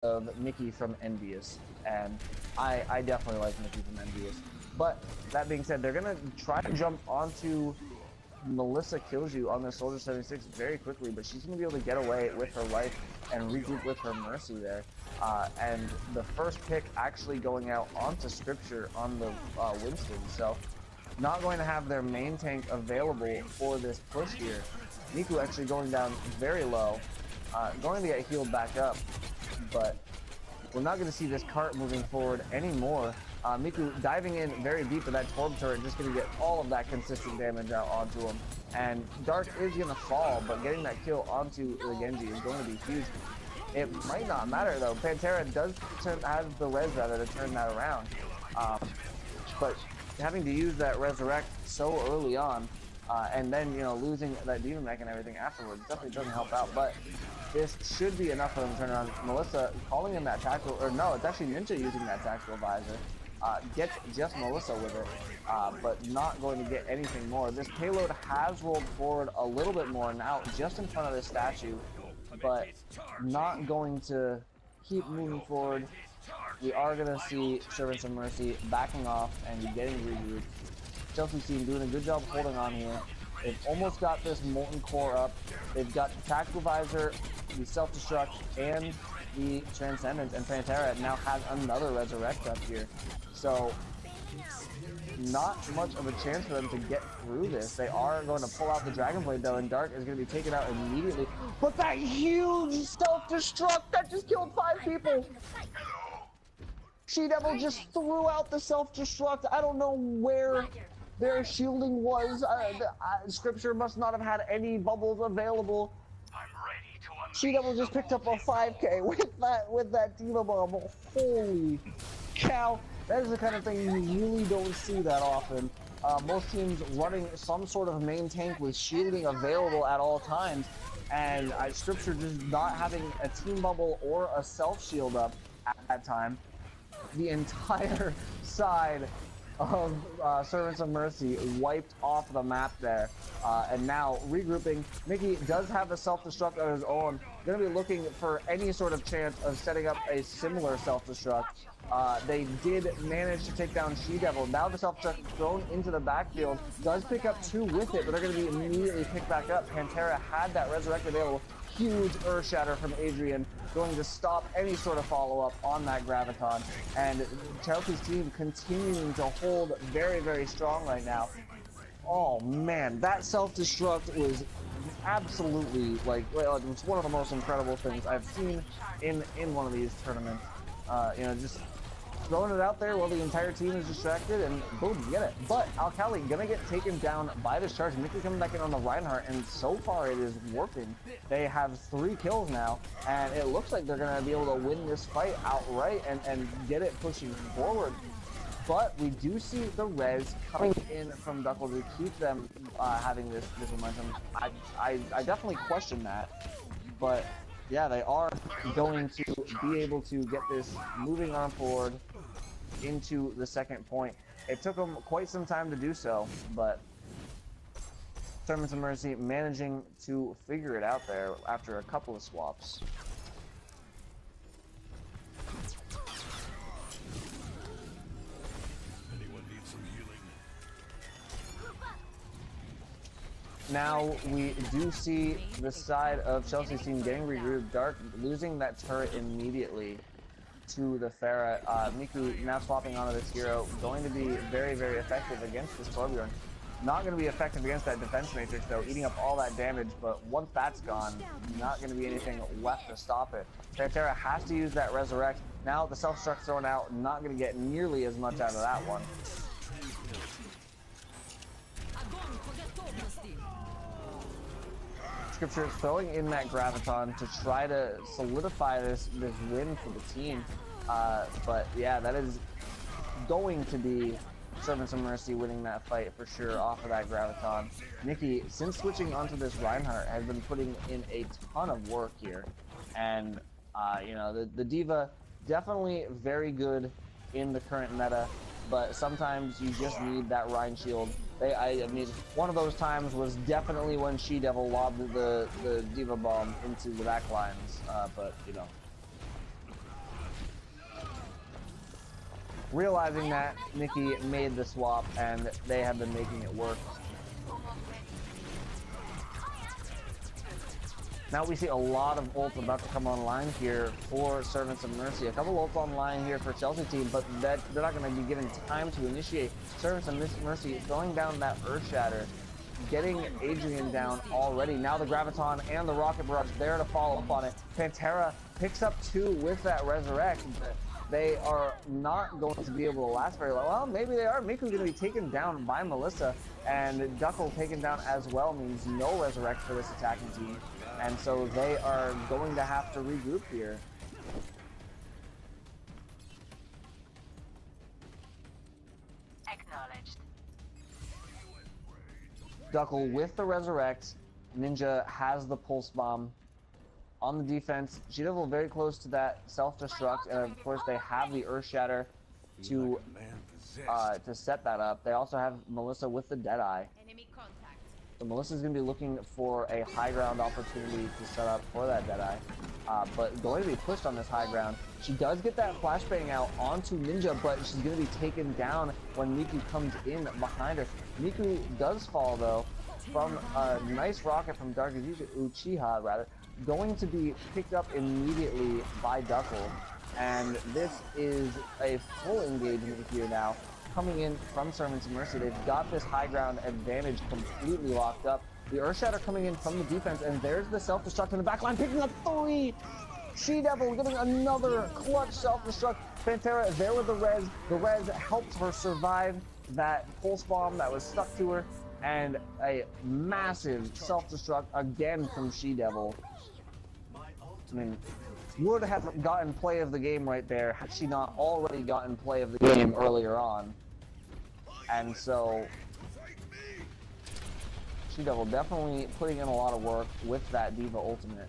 of Mickey from Envious, and I definitely like Mickey from Envious. But that being said, they're gonna try to jump onto MelissaKillsYou on the Soldier 76 very quickly, but she's gonna be able to get away with her life and regroup with her Mercy there. And the first pick actually going out onto Scripture on the Winston, so not going to have their main tank available for this push here. Miku actually going down very low, going to get healed back up, but we're not going to see this cart moving forward anymore. Miku diving in very deep with that Torb turret, just going to get all of that consistent damage out onto him. And Dark is going to fall, but getting that kill onto the Genji is going to be huge. It might not matter though. Pantera does have the res rather to turn that around, but having to use that resurrect so early on, and then losing that demon mech and everything afterwards definitely doesn't help out. But this should be enough for them to turn around. Melissa calling in that tactical, or no, it's actually Ninja using that tactical visor. Gets just Melissa with it, but not going to get anything more. This payload has rolled forward a little bit more now, just in front of this statue, but not going to keep moving forward. We are going to see Servants of Mercy backing off and getting regrouped. Chelsea's team doing a good job holding on here. They've almost got this Molten Core up. They've got the Tactical Visor, the Self-Destruct, and the Transcendence, and Pantera now has another Resurrect up here. So, not much of a chance for them to get through this. They are going to pull out the Dragon Blade though, and Dark is going to be taken out immediately. But that huge Self-Destruct that just killed 5 people! She-Devil just threw out the Self-Destruct. I don't know where their shielding was. Scripture must not have had any bubbles available. She-Devil just picked up a 5k with that Diva Bomb. Holy cow. That is the kind of thing you really don't see that often. Most teams running some sort of main tank with shielding available at all times, and Scripture just not having a team bubble or a self-shield up at that time. The entire side of Servants of Mercy wiped off the map there, and now regrouping. Mickey does have a self-destruct of his own. Going to be looking for any sort of chance of setting up a similar self-destruct. They did manage to take down She-Devil. Now the self-destruct thrown into the backfield does pick up 2 with it, but they're going to be immediately picked back up. Pantera had that resurrect available. Huge Earth Shatter from Adrian, going to stop any sort of follow-up on that Graviton. And Chelsea's team continuing to hold very, very strong right now. Oh man, that self-destruct was absolutely it's one of the most incredible things I've seen in one of these tournaments. Just throwing it out there while the entire team is distracted, and boom, you get it. But Alkali gonna get taken down by this charge. Mickey coming back in on the Reinhardt, and so far it is working. They have 3 kills now, and it looks like they're gonna be able to win this fight outright and get it pushing forward. But we do see the res coming in from Duckle to keep them having this momentum. I definitely question that, but yeah, they are going to be able to get this moving on forward into the second point. It took them quite some time to do so, but Servants of Mercy managing to figure it out there after a couple of swaps. Now we do see the side of Chelsea's team getting regrouped. Dark losing that turret immediately to the Pharah. Miku now swapping onto this hero, going to be very, very effective against this Torbjorn. Not going to be effective against that defense matrix though, eating up all that damage, but once that's gone, not going to be anything left to stop it. Pantera has to use that resurrect. Now the self-destruct thrown out, not going to get nearly as much out of that one. Scripture throwing in that Graviton to try to solidify this win for the team. But yeah, that is going to be Servants of Mercy winning that fight for sure off of that Graviton. Nikki, since switching onto this Reinhardt, has been putting in a ton of work here. And, the Diva, definitely very good in the current meta, but sometimes you just need that Rein shield. I mean, one of those times was definitely when She-Devil lobbed the Diva Bomb into the back lines, but realizing that Nikki made the swap and they have been making it work. Now we see a lot of ults about to come online here for Servants of Mercy. A couple ults online here for Chelsea team, but they're not going to be given time to initiate. Servants of Mercy throwing down that Earth Shatter, getting Adrian down already. Now the Graviton and the Rocket Barrage there to follow up on it. Pantera picks up 2 with that Resurrect. They are not going to be able to last very long. Well, maybe they are. Miku's going to be taken down by Melissa, and Duckle taken down as well means no Resurrect for this attacking team. And so they are going to have to regroup here. Acknowledged. Duckle with the Resurrect. Ninja has the Pulse Bomb. On the defense, She-Devil very close to that self-destruct, and of course they have the Earth Shatter to set that up. They also have Melissa with the Deadeye. Enemy contact. So Melissa's going to be looking for a high ground opportunity to set up for that Deadeye, but going to be pushed on this high ground. She does get that flashbang out onto Ninja, but she's going to be taken down when Miku comes in behind her. Miku does fall though from a nice rocket from Dark Uchiha, rather. Going to be picked up immediately by Duckle, and this is a full engagement here now coming in from Servants of Mercy. They've got this high ground advantage completely locked up. The Earth Shatter coming in from the defense, and there's the self-destruct in the back line, picking up 3. She-Devil getting another clutch self-destruct. Pantera there with the res. The res helps her survive that pulse bomb that was stuck to her, and a massive self-destruct again from She-Devil. I mean, would have gotten play of the game right there had she not already gotten play of the game earlier on. And so, She-Devil definitely putting in a lot of work with that Diva ultimate.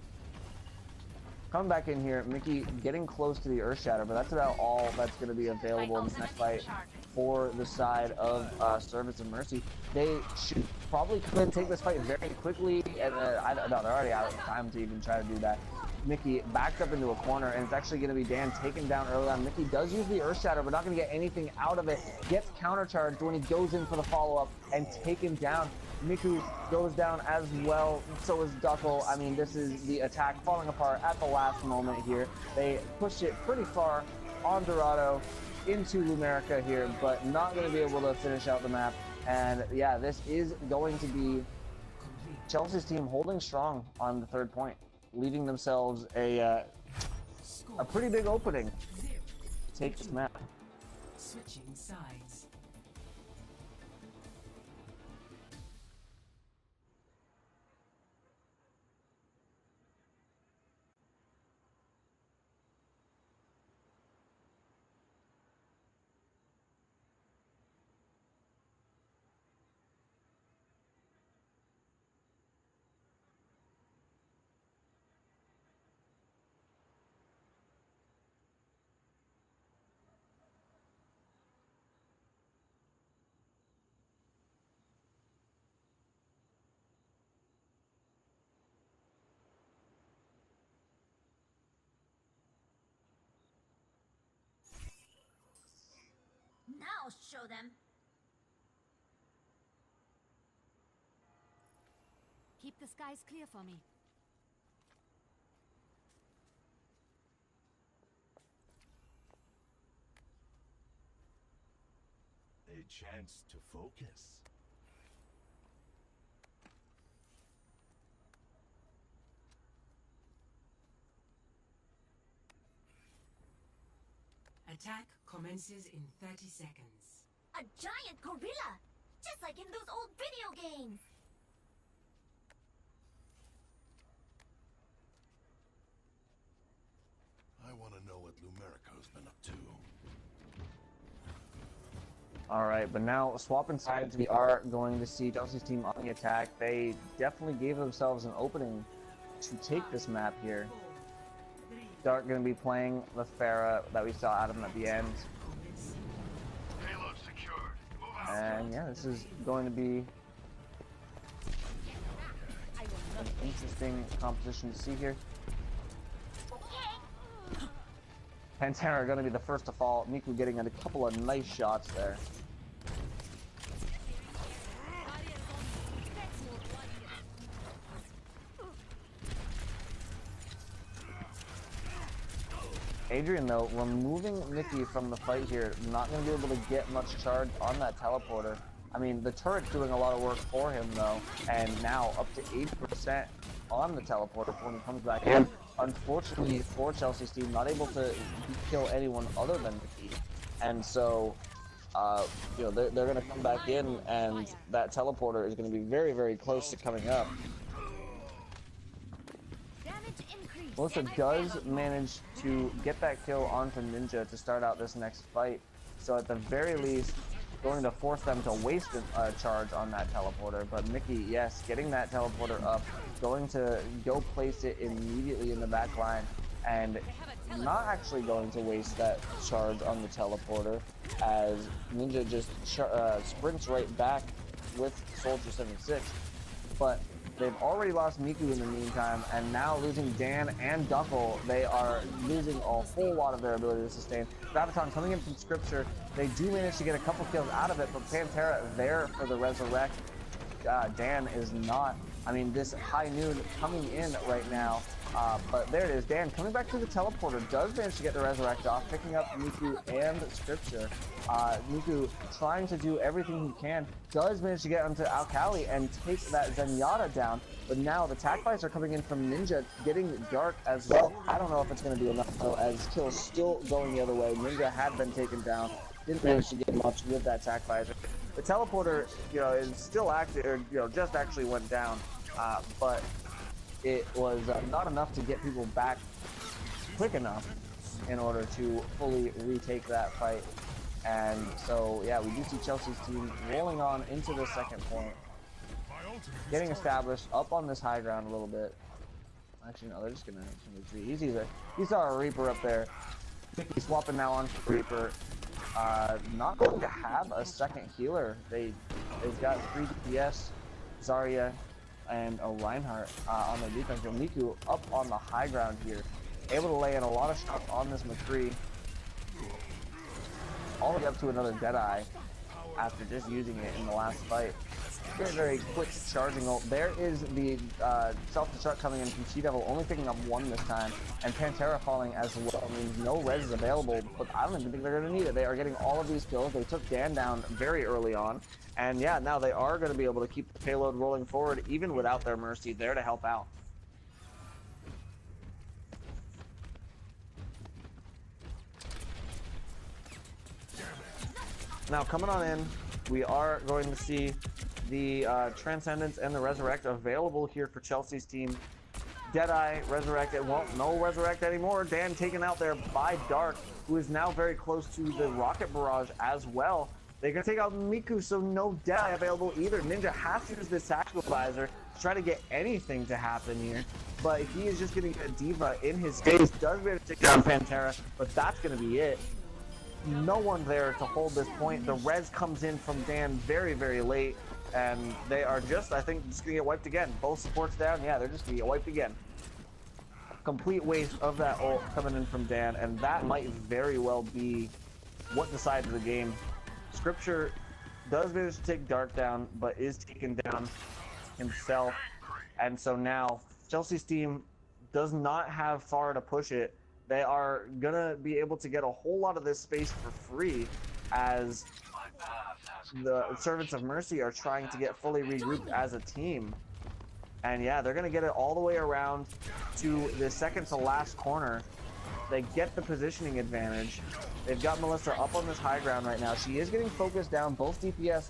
Coming back in here, Mickey getting close to the Earth Shatter, but that's about all that's going to be available in this next fight for the side of Servants of Mercy. They should probably come and take this fight very quickly, and I don't know, they're already out of time to even try to do that. Mickey backed up into a corner, and it's actually going to be Dan taken down early on. Mickey does use the Earth Shatter, but not going to get anything out of it. Gets countercharged when he goes in for the follow-up and taken down. Miku goes down as well, so is Duckle. I mean, this is the attack falling apart at the last moment here. They pushed it pretty far on Dorado into Lumerica here, but not going to be able to finish out the map. And yeah, this is going to be Chelsea's team holding strong on the 3rd point, leaving themselves a pretty big opening to take this map. Switching sides. Now show them. Keep the skies clear for me. A chance to focus. Attack commences in 30 seconds. A giant gorilla! Just like in those old video games! I want to know what Lumerica's been up to. Alright, but now swapping sides, we are going to see Chelsea's team on the attack. They definitely gave themselves an opening to take this map here. Dark going to be playing the Pharah that we saw Adam at the end. Payload secured. Move out. And yeah, this is going to be an interesting competition to see here. Pantera are going to be the first to fall. Miku getting a couple of nice shots there. Adrian, though, removing Nikki from the fight here, not going to be able to get much charge on that teleporter. I mean, the turret's doing a lot of work for him, though, and now up to 80% on the teleporter when he comes back in. Unfortunately for Chelsea's team, not able to kill anyone other than Nikki. And so, you know, they're going to come back in, and that teleporter is going to be very, very close to coming up. Melissa does manage to get that kill onto Ninja to start out this next fight. So at the very least, going to force them to waste a charge on that teleporter. But Mickey, yes, getting that teleporter up, going to go place it immediately in the back line, and not actually going to waste that charge on the teleporter, as Ninja just sprints right back with Soldier 76. But they've already lost Miku in the meantime, and now losing Dan and Duffel, they are losing a whole lot of their ability to sustain. Graviton coming in from Scripture, they do manage to get a couple kills out of it, but Pantera there for the resurrect. Dan is not. I mean, this high noon coming in right now, but there it is. Dan coming back to the teleporter, does manage to get the resurrect off, picking up Miku and Scripture. Miku trying to do everything he can, does manage to get onto Alkali and take that Zenyatta down, but now the attack fights are coming in from Ninja, getting dark as well. I don't know if it's going to be enough though, as kills still going the other way. Ninja had been taken down, didn't manage to get much with that attack visor. The teleporter, you know, is still active, or, you know, just actually went down, but it was not enough to get people back quick enough in order to fully retake that fight. And so, yeah, we do see Chelsea's team rolling on into the second point, getting established up on this high ground a little bit. Actually, no, they're just gonna retreat. He saw a Reaper up there. He's swapping now on Reaper. Not going to have a second healer. They've got 3 DPS, Zarya, and a Reinhardt on their defense. Miku up on the high ground here, able to lay in a lot of shots on this McCree, all the way up to another Deadeye after just using it in the last fight. Very, very quick charging ult. There is the self-destruct coming in from She-Devil, only picking up 1 this time, and Pantera falling as well. I mean, no res is available, but I don't even think they're going to need it. They are getting all of these kills. They took Dan down very early on, and yeah, now they are going to be able to keep the payload rolling forward, even without their Mercy there to help out. Now, coming on in, we are going to see the Transcendence and the Resurrect available here for Chelsea's team. Deadeye, Resurrected, well, no Resurrect anymore. Dan taken out there by Dark, who is now very close to the Rocket Barrage as well. They're going to take out Miku, so no Deadeye available either. Ninja has to use this Tactical Visor to try to get anything to happen here. But he is just getting a Diva in his face. Does manage to take down Pantera, but that's going to be it. No one there to hold this point. The res comes in from Dan very, very late, and they are just, I think, just gonna get wiped again. Both supports down, yeah, they're just gonna get wiped again. Complete waste of that ult coming in from Dan, and that might very well be what decides the game. Scripture does manage to take Dark down, but is taken down himself, and so now Chelsea's team does not have far to push it. They are gonna be able to get a whole lot of this space for free, as the Servants of Mercy are trying to get fully regrouped as a team. And yeah, they're gonna get it all the way around to the second to last corner. They get the positioning advantage. They've got Melissa up on this high ground right now. She is getting focused down. Both DPS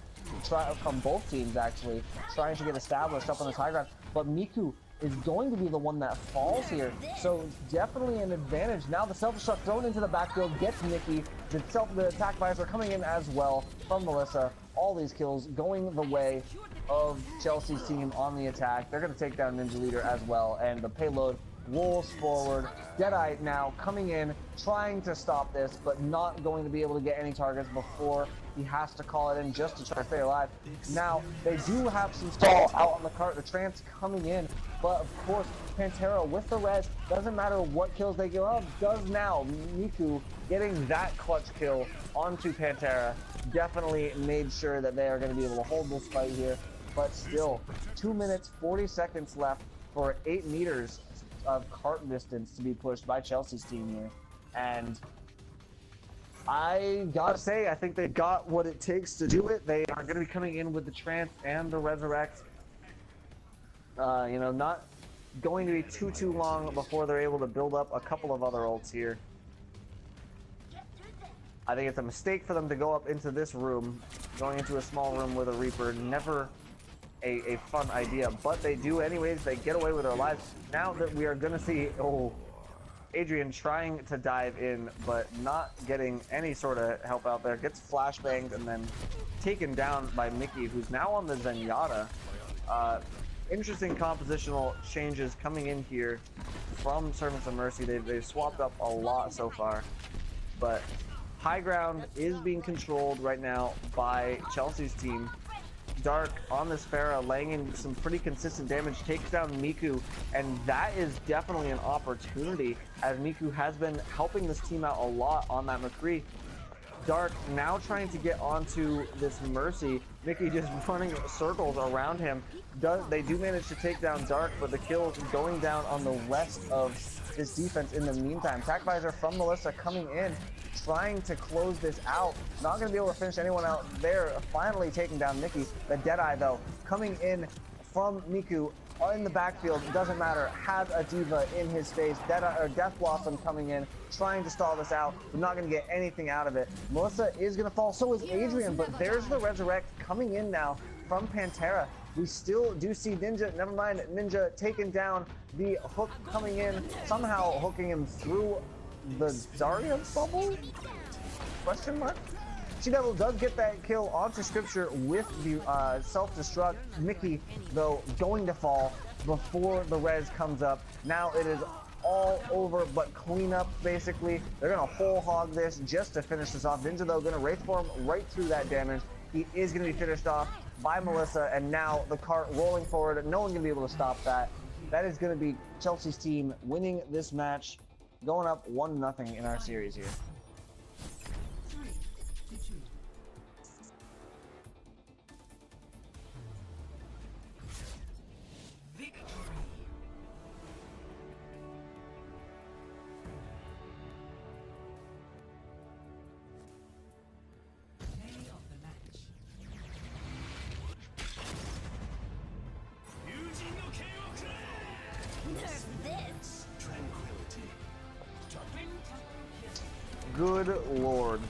from both teams actually trying to get established up on this high ground. But Miku is going to be the one that falls here, so definitely an advantage. Now the self-destruct thrown into the backfield gets Nikki. The attack visor coming in as well from Melissa. All these kills going the way of Chelsea's team on the attack. They're going to take down Ninja Leader as well, and the payload rolls forward. Deadeye now coming in, trying to stop this, but not going to be able to get any targets before he has to call it in just to try to stay alive. Now, they do have some stall out on the cart. The Trance coming in, but of course, Pantera with the res, doesn't matter what kills they give up, does now. Miku getting that clutch kill onto Pantera definitely made sure that they are going to be able to hold this fight here. But still, 2 minutes, 40 seconds left for 8 meters of cart distance to be pushed by Chelsea's team here. And I gotta say, I think they got what it takes to do it. They are going to be coming in with the Trance and the Resurrect. You know, not going to be too long before they're able to build up a couple of other ults here. I think it's a mistake for them to go up into this room. Going into a small room with a Reaper, never a fun idea, but they do anyways. They get away with their lives. Now that we are going to see, Adrian trying to dive in, but not getting any sort of help out there. Gets flashbanged and then taken down by Mickey, who's now on the Zenyatta. Interesting compositional changes coming in here from Servants of Mercy. They've swapped up a lot so far, but high ground is being controlled right now by Chelsea's team. Dark on this Pharah, laying in some pretty consistent damage, takes down Miku, and that is definitely an opportunity, as Miku has been helping this team out a lot on that McCree. Dark now trying to get onto this Mercy. Mickey just running circles around him. They do manage to take down Dark, but the kills going down on the rest of this defense in the meantime. Attack Visor from Melissa coming in, trying to close this out. Not going to be able to finish anyone out there. Finally taking down Mickey. The Deadeye, though, coming in from Miku in the backfield. Doesn't matter. Has a Diva in his face. Death Blossom coming in, trying to stall this out. We're not going to get anything out of it. Melissa is going to fall. So is Adrian, but there's the Resurrect coming in now from Pantera. We still do see Ninja, never mind, Ninja taking down the hook coming in, somehow hooking him through the Zarya bubble? Question mark? She-Devil does get that kill onto Scripture with the self-destruct. Mickey, though, going to fall before the res comes up. Now it is all over but cleanup, basically. They're going to whole hog this just to finish this off. Ninja, though, going to Wraith Form right through that damage. He is going to be finished off by Melissa, and now the cart rolling forward. No one's going to be able to stop that. That is going to be Chelsea's team winning this match, going up 1-0 in our series here. 3-2. Victory. Play of the match. Nerf this. Tranquility. Good lord.